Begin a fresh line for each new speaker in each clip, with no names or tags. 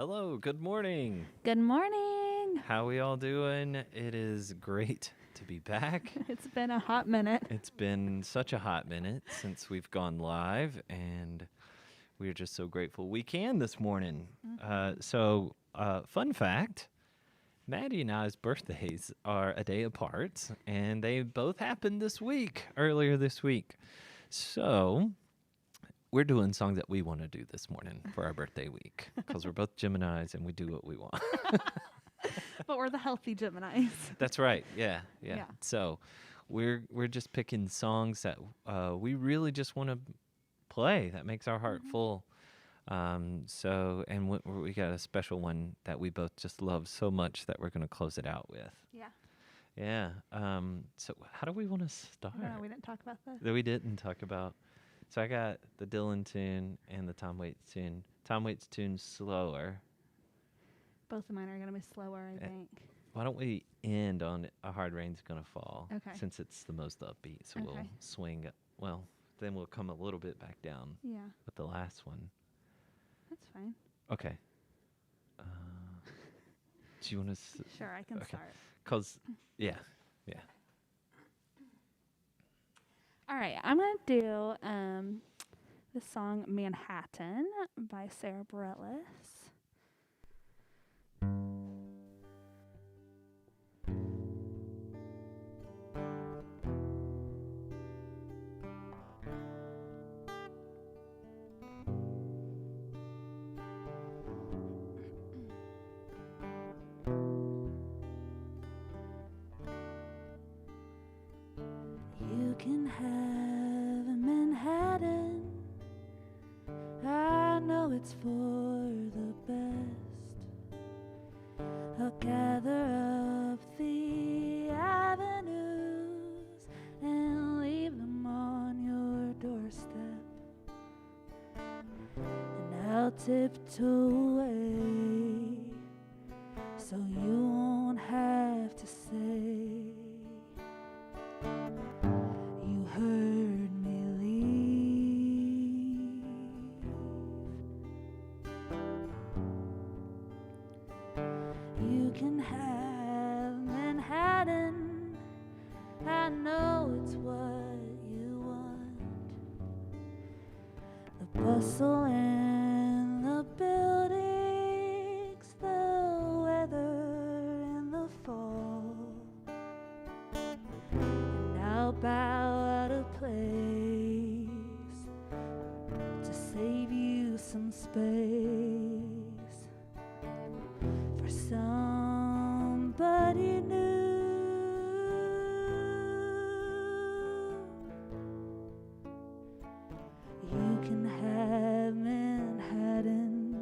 Hello, good morning.
Good morning.
How we all doing? It is great to be back.
It's been a hot minute.
It's been such a hot minute since we've gone live, and we're just so grateful we can this morning. Fun fact, Maddie and I's birthdays are a day apart, and they both happened earlier this week. So we're doing songs that we want to do this morning for our birthday week because we're both Geminis and we do what we want.
But we're the healthy Geminis.
That's right. Yeah.
Yeah.
So we're just picking songs that we really just want to play that makes our heart full. We got a special one that we both just love so much that we're going to close it out with.
Yeah.
Yeah. So how do we want to start?
No, we didn't talk about this.
That we didn't talk about. So I got the Dylan tune and the Tom Waits tune. Tom Waits tune's slower.
Both of mine are going to be slower, I think.
Why don't we end on A Hard Rain's Gonna Fall?
Okay.
Since it's the most upbeat, so we'll
Okay.
swing. Well, then we'll come a little bit back down
Yeah,
with the last one.
that's fine.
Okay. Do you want to?
Sure, I can
Okay.
start.
Yeah.
All right, I'm going to do the song Manhattan by Sarah Bareilles. You can have a Manhattan. I know it's for the best. I'll gather up the avenues and leave them on your doorstep. And I'll tiptoe away so you won't have to say you heard me leave. You can have Manhattan. I know it's what you want. The bustle and the buildings, the weather and the fall. And I'll bow out of place to save you some space for somebody new. You can have Manhattan,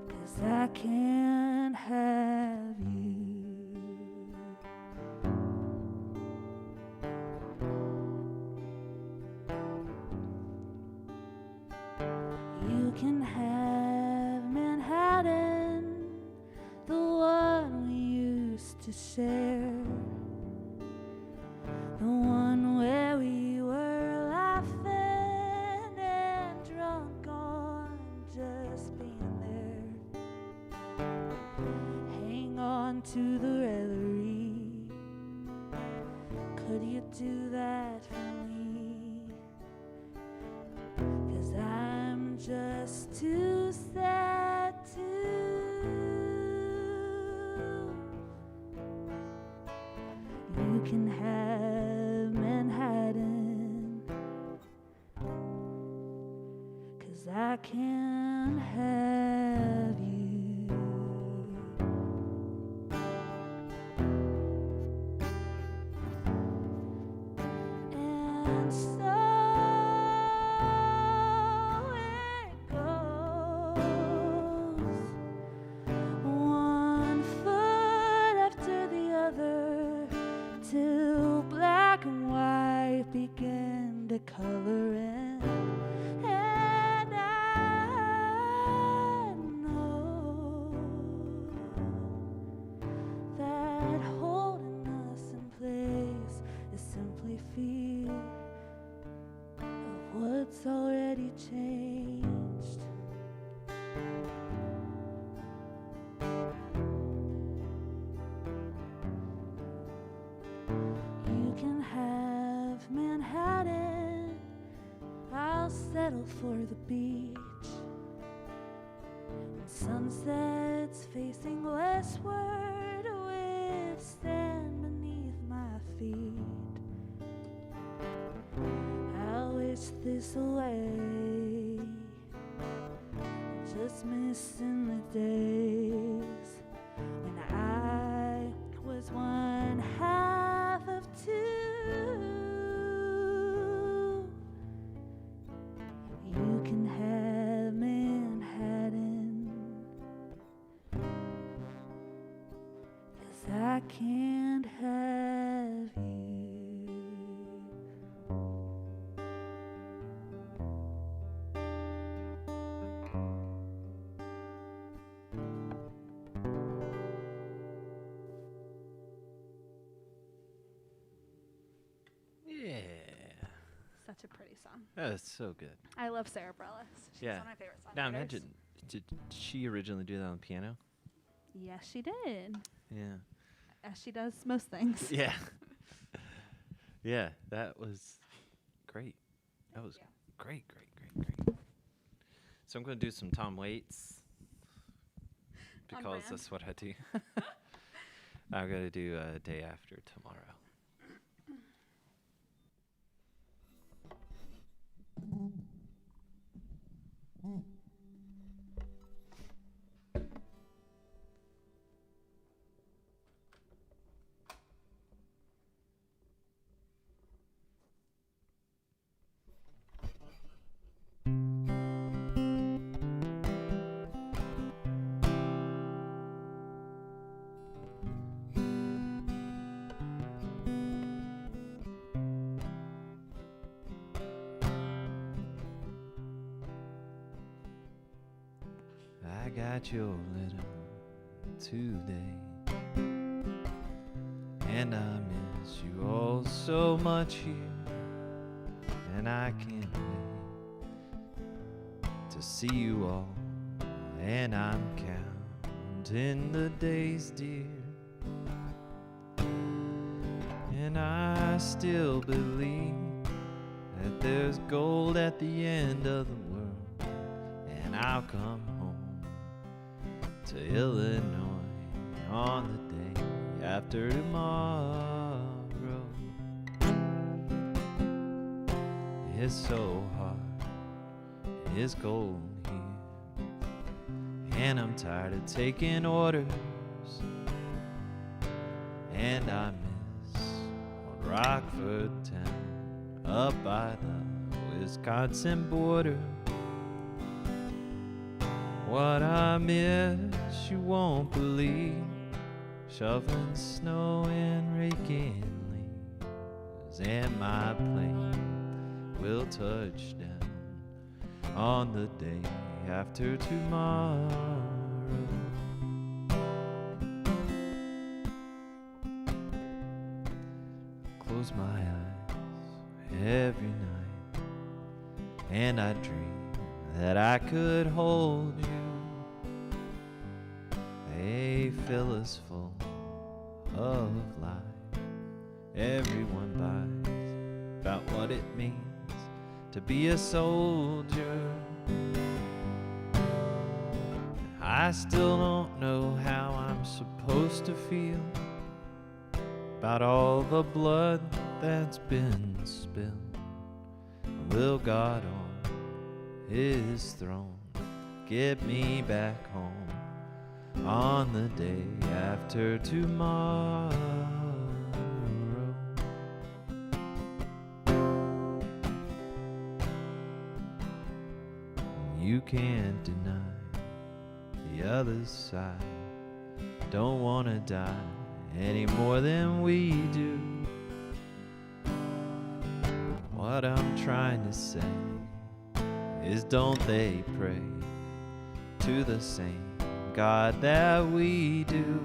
'cause I can't have you. You can have Manhattan, the one we used to share, the one where we were laughing and drunk on just being there. Hang on to the reverie. Could you do that for me? 'Cause I'm just too sad to. You can have Manhattan, 'cause I can't have you. And so it goes, one foot after the other, till black and white begin to color in. And I know that holding us in place is simply fear of what's already changed. settle for the beach. And sunsets facing westward with sand beneath my feet. I wish this away, just missing the days when I was one half of two. You can have Manhattan, 'cause I can't have you.
Yeah.
Such a pretty song.
That was so good.
I love Sarah Bareilles. She's
Yeah.
one of my favorite songwriters.
Now imagine, did she originally do that on the piano?
Yes, she did.
Yeah.
As she does most things.
Yeah. Yeah, that was great. That was
you.
great. So I'm going to do some Tom Waits
On
because
brand.
that's what I do. I'm going to do Day After Tomorrow. I got your letter today, and I miss you all so much here, and I can't wait to see you all, and I'm counting the days, dear, and I still believe that there's gold at the end of the world, and I'll come home to Illinois on the day after tomorrow. It's so hard, it's cold here, and I'm tired of taking orders, and I miss old Rockford town up by the Wisconsin border. What I miss you won't believe, shoveling snow and raking leaves, and my plane will touch down on the day after tomorrow. Close my eyes every night, and I dream that I could hold you. They fill us full of life. Everyone buys about what it means to be a soldier. I still don't know how I'm supposed to feel about all the blood that's been spilled. Will God on His throne get me back home on the day after tomorrow? You can't deny the other side don't want to die any more than we do. What I'm trying to say is, don't they pray to the same God that we do?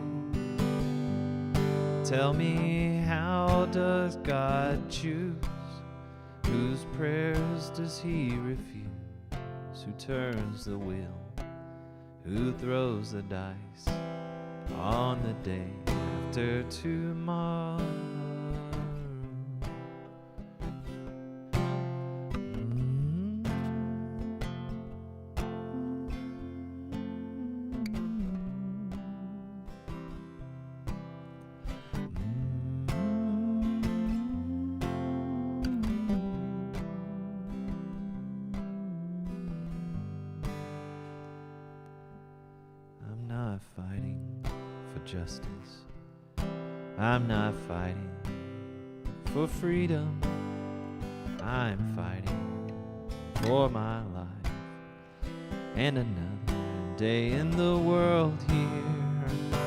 Tell me, how does God choose? Whose prayers does He refuse? Who turns the wheel? Who throws the dice on the day after tomorrow? justice. I'm not fighting for freedom. I'm fighting for my life and another day in the world here.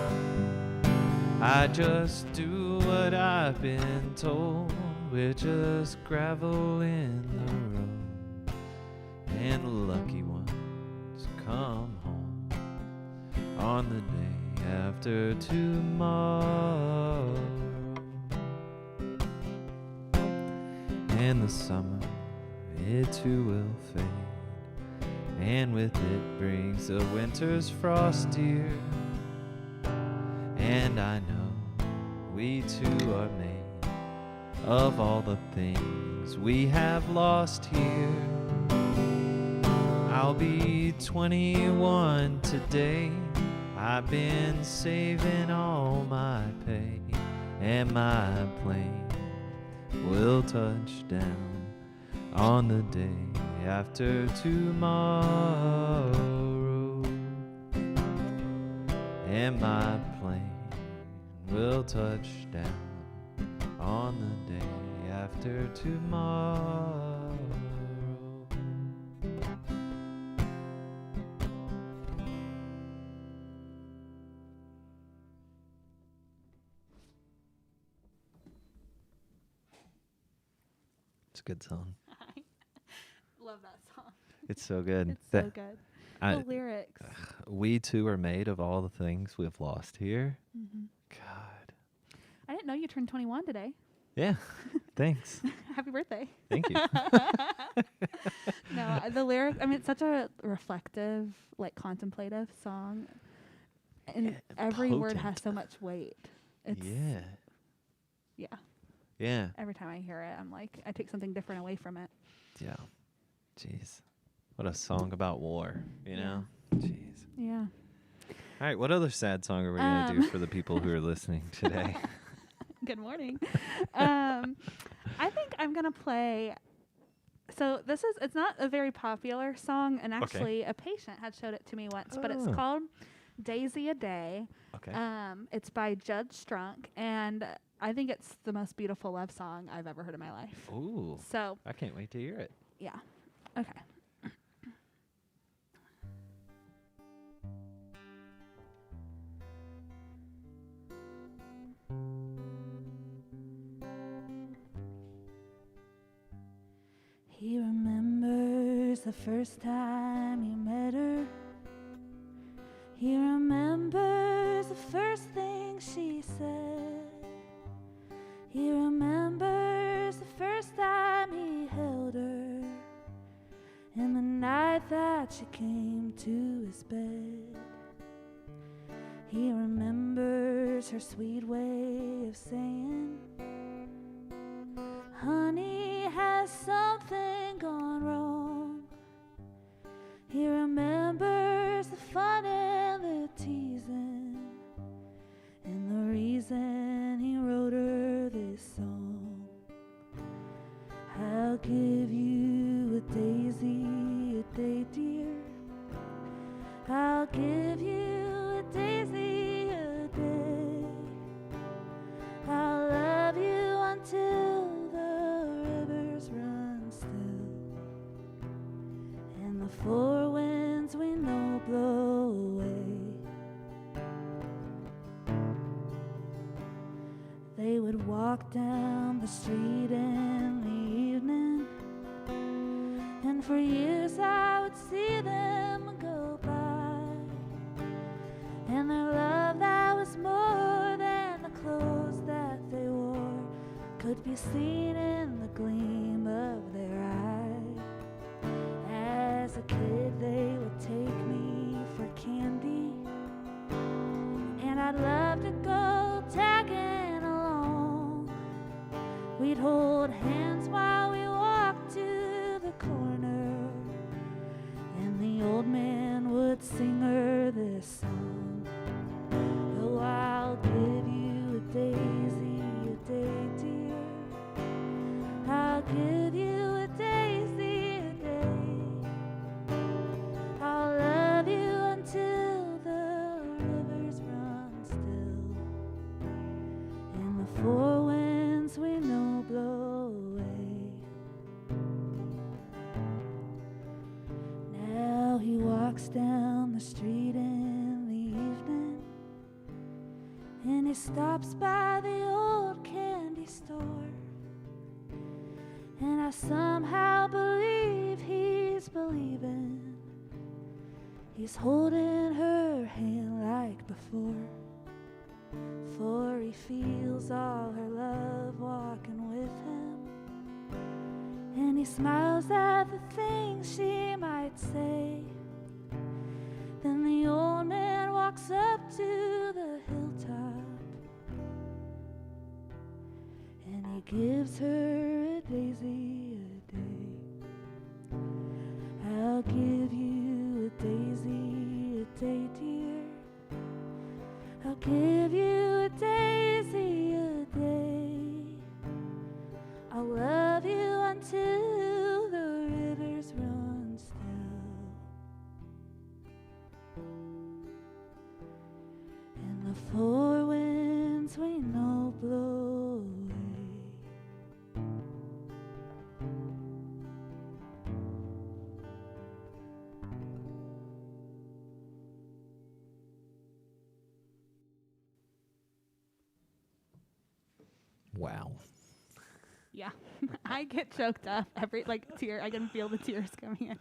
I just do what I've been told. We're just gravel in the road, and the lucky ones come home on the day after tomorrow. And the summer, it too will fade, and with it brings the winter's frost, dear. And I know we two are made of all the things we have lost here. I'll be 21 today. I've been saving all my pay, and my plane will touch down on the day after tomorrow. And my plane will touch down on the day after tomorrow. It's a good song.
I love that song.
It's so good.
It's so good.
I-
The lyrics.
We too are made of all the things we've lost here.
Hmm.
God.
I didn't know you turned 21 today.
Yeah. Thanks.
Happy birthday.
Thank you.
No, the lyric, I mean, it's such a reflective, like contemplative song. And
Yeah,
every word has
potent.
so much weight. It's,
Yeah.
yeah.
Yeah.
Every time I hear it, I'm like, I take something different away from it.
Yeah. Jeez. What a song about war, you
Yeah.
know? Jeez.
Yeah.
All right, what other sad song are we going to do for the people who are listening today?
Good morning. I think I'm going to play. So it's not a very popular song. And actually, a patient had showed it to me once, but it's
Oh.
called Daisy a Day.
Okay.
It's by Judd Strunk. And I think it's the most beautiful love song I've ever heard in my life.
Ooh.
So,
I can't wait to hear it.
yeah. Okay. He remembers the first time he met her. He remembers the first thing she said. He remembers the first time he held her, and the night that she came to his bed. He remembers her sweet way of saying, "Honey, has something gone wrong?" He remembers the fun and the teasing, and the reason he wrote her this song. I'll give you a daisy a day, dear. I'll give you a daisy a day. I'll love you until the rivers run still, and the four winds we know blow away. They would walk down the street in the evening, and for years I would see them go by, and their love that was more than the clothes that they wore could be seen in the gleam of their eye. As a kid they would take me for candy, and I'd love to go tagging along. We'd hold hands while we walked to the corner, and the old man would sing her this song. Oh, I'll give you a daisy a day, dear. I'll give you walks down the street in the evening, and he stops by the old candy store. And I somehow believe he's believing. He's holding her hand like before, for he feels all her love walking with him. And he smiles at the things she might say. Then the old man walks up to the hilltop, and he gives her a daisy a day. I'll give you a daisy a day, dear. I'll give you a daisy a day. I'll love you until the rivers run still, and the four winds we know blow away.
Wow.
Yeah, I get choked up every tear. I can feel the tears coming in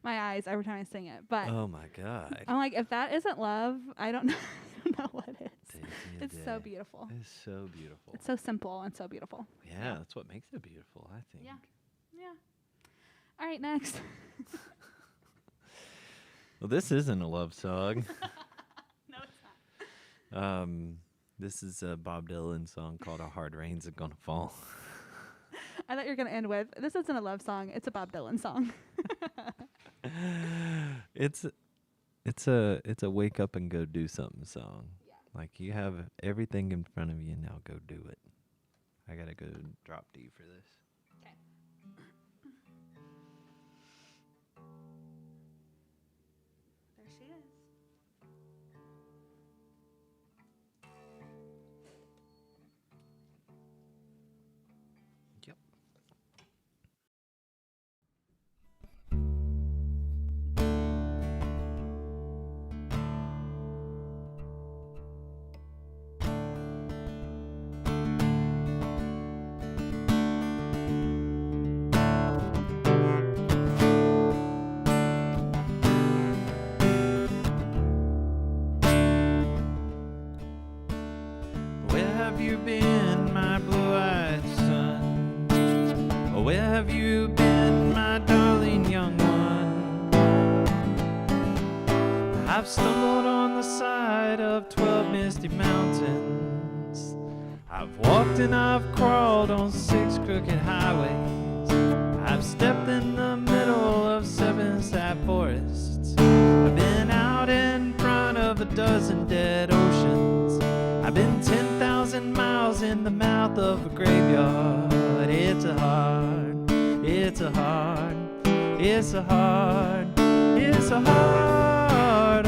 my eyes every time I sing it. But
Oh my God.
I'm like, if that isn't love, I don't know, I don't know what is.
Daisy a
It's so
day.
beautiful.
It's so beautiful.
It's so simple and so beautiful.
Yeah, that's what makes it beautiful, I think.
Yeah. Yeah. All right, next.
Well, this isn't a love song.
No, it's not.
This is a Bob Dylan song called "A Hard Rain's Gonna Fall."
I thought you were gonna end with, this isn't a love song. It's a Bob Dylan song.
It's a wake up and go do something song.
Yeah.
Like you have everything in front of you, now go do it. I gotta go drop D for this.
Okay. There she is.
Yep. Where have you been, my blue-eyed son? Oh, where have you been, my darling young one? I've stumbled on the side of 12 misty mountains. I've walked and I've crawled on 6 crooked highways. I've stepped in the middle of 7 sad forests. I've been out in front of a dozen dead oceans. I've been 10,000 miles in the mouth of a graveyard. It's a hard, it's a hard, it's a hard, it's a hard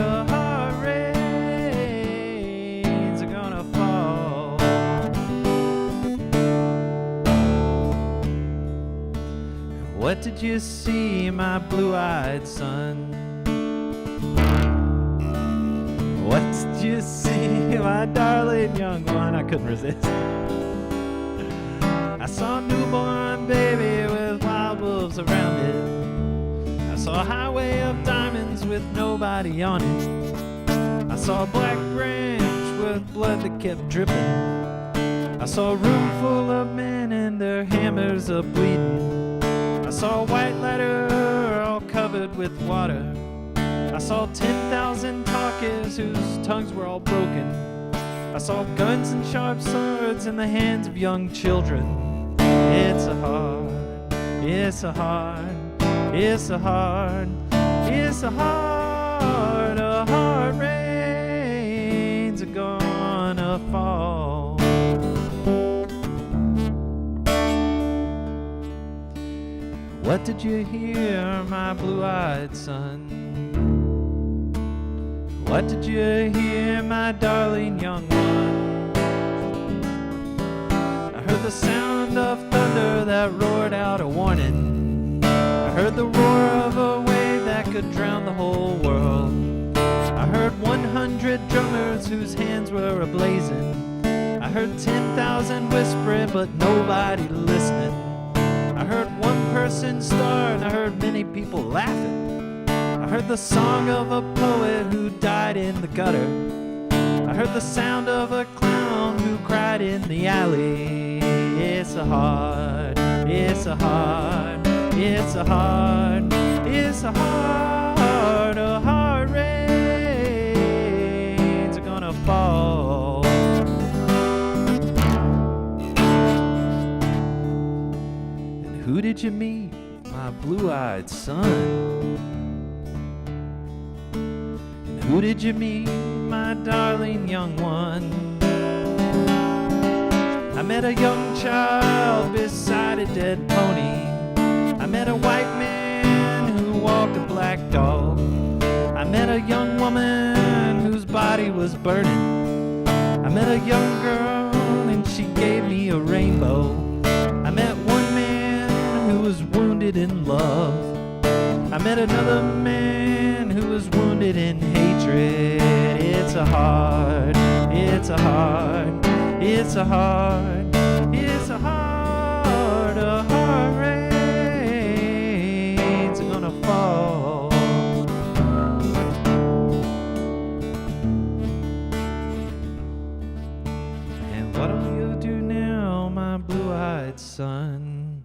rains are gonna fall. What did you see, my blue-eyed son? What did you see, my darling young one? I couldn't resist. I saw a newborn baby with wild wolves around it. I saw a highway of diamonds with nobody on it. I saw a black branch with blood that kept dripping. I saw a room full of men and their hammers a bleeding. I saw a white ladder all covered with water. I saw 10,000 talkers whose tongues were all broken. I saw guns and sharp swords in the hands of young children. It's a hard, it's a hard, it's a hard, it's a hard rains are gonna fall. What did you hear, my blue-eyed son? What did you hear, my darling young one? I heard the sound of thunder that roared out a warning. I heard the roar of a wave that could could drown the whole world. I heard 100 drummers whose hands were ablazing. I heard 10,000 whispering, but nobody listening. I heard one person start, I heard many people laughing. I heard the song of a poet who died in the gutter. I heard the sound of a clown who cried in the alley. It's a heart, it's a heart, it's a heart, it's a heart rains are gonna fall. And who did you meet, my blue-eyed son? And who did you meet, my darling young one? I met a young child beside a dead pony. I met a white man who walked a black dog. I met a young woman whose body was burning. I met a young girl and she gave me a rainbow. I met one man who was wounded in love. I met another man who was wounded in hatred. It's a heart, it's a heart, it's a heart, it's a heart rains are gonna fall. And what'll you do now, my blue-eyed son?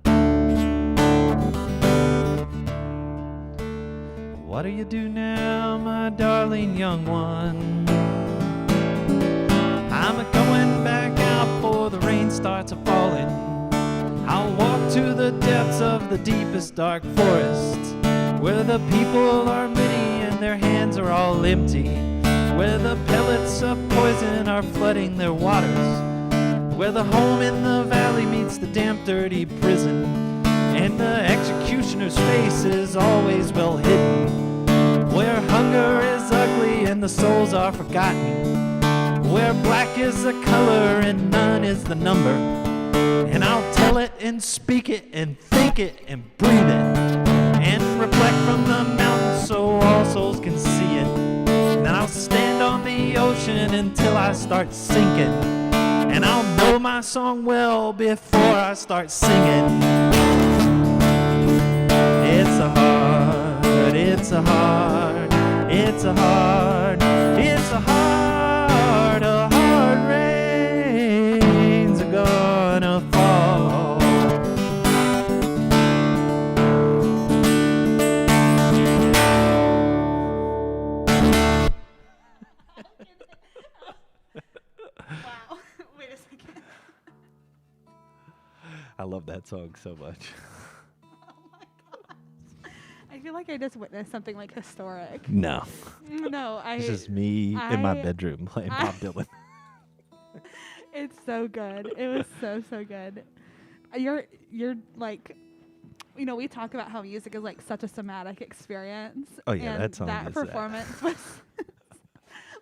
What'll you do now, my darling young one? I'm a-going back out before the rain starts a-falling. I'll walk to the depths of the deepest dark forest, where the people are many and their hands are all empty, where the pellets of poison are flooding their waters, where the home in the valley meets the damp, dirty prison, and the executioner's face is always well hidden, where hunger is ugly and the souls are forgotten, where black is the color and none is the number. And I'll tell it and speak it and think it and breathe it and reflect from the mountains so all souls can see it. And then I'll stand on the ocean until I start sinking, and I'll know my song well before I start singing. It's a heart, it's a heart, it's a heart, it's a heart rains are gonna fall.
Wow. Wait a second.
I love that song so much.
Oh my gosh. I feel like I just witnessed something like historic.
No,
No,
it's just me in my
I-
bedroom playing Bob Dylan.
It's so good. It was so good. You're like, you know, we talk about how music is like such a somatic experience.
Oh, yeah,
and
that song
that
is that.
performance was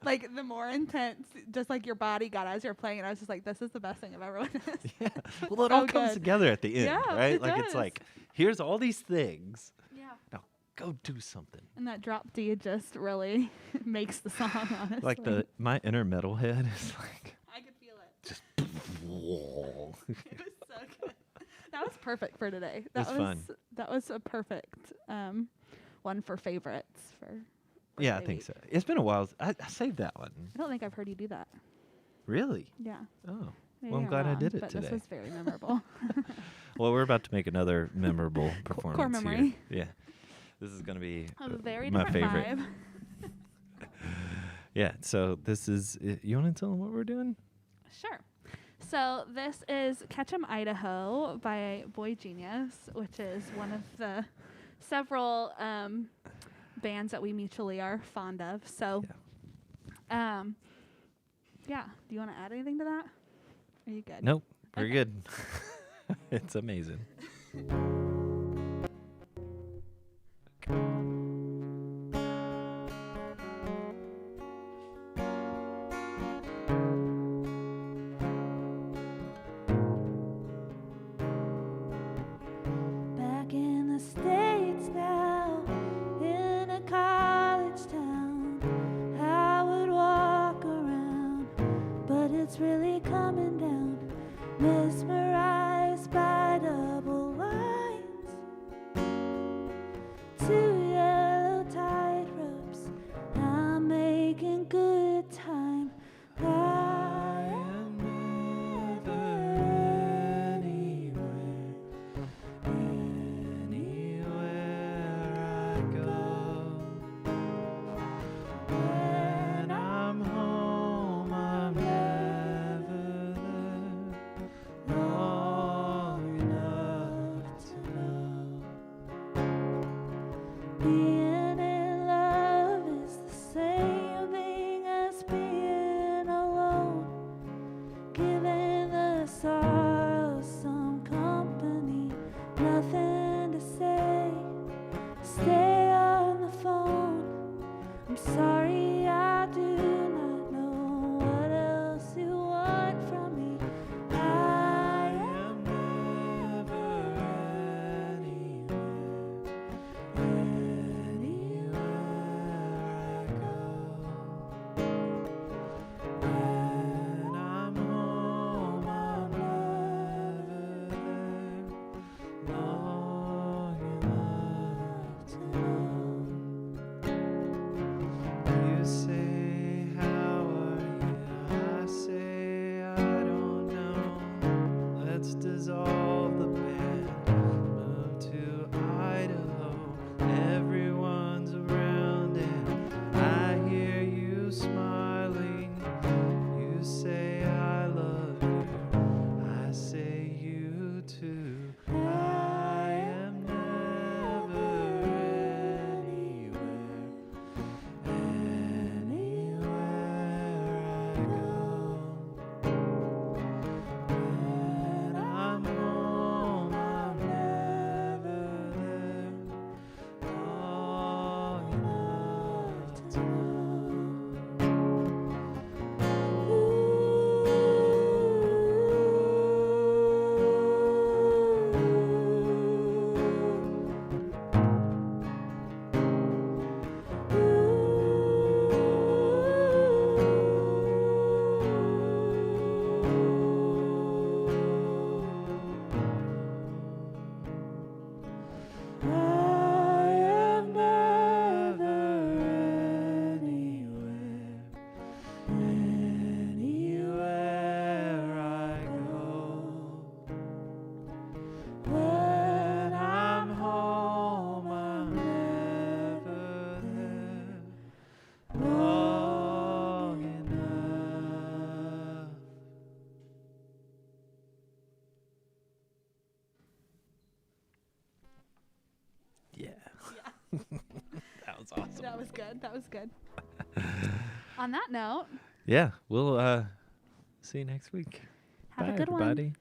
like the more intense, just like your body got as you're playing, and I was just like, this is the best thing I've ever witnessed.
Yeah. Well, it
So
all comes
good.
together at the end,
Yeah,
right?
it
Like it's
does.
like, here's all these things.
Yeah.
Now go do something.
And that drop D just really makes the song, honestly.
Like my inner metalhead is like
I could feel it.
just whoa.
It was so good. That was perfect for today.
was fun.
That was a perfect one for favorites for.
Yeah, I
birthday
think
week.
so. It's been a while. I saved that one.
I don't think I've heard you do that.
Really?
Yeah.
Oh.
Maybe
Well, I'm glad I
wrong,
did it
but
today.
This was very memorable.
Well, we're about to make another memorable performance
core
here.
memory.
Yeah. This is going to be
A very
my
different
favorite.
vibe.
Yeah, so this is you want to tell them what we're doing?
Sure. So this is Catch 'em Idaho by Boy Genius, which is one of the several bands that we mutually are fond of. So, yeah. Do you want to add anything to that? Are you good?
Nope. We're
Okay.
good. It's amazing.
Back in the States now, in a Being in love is the same thing as being alone. Giving the sorrow some company, nothing to say. Stay on the phone. I'm sorry, I do not know what else you want from me. I am never anywhere I go. When I'm home, I'm never there long enough to know. You say, how are you? I say, I don't know. Let's dissolve the band, move to Idaho. Everyone's around and I hear you smiling. You say, I love you. I say, you too. I am never anywhere I go. When I'm home, I'm never there long enough to I am never anywhere I go. When I'm home, I'm never there long enough.
Yeah. That was awesome.
That was good. That was good. On that note,
Yeah, we'll see you next week.
have
Bye,
a good one.
everybody.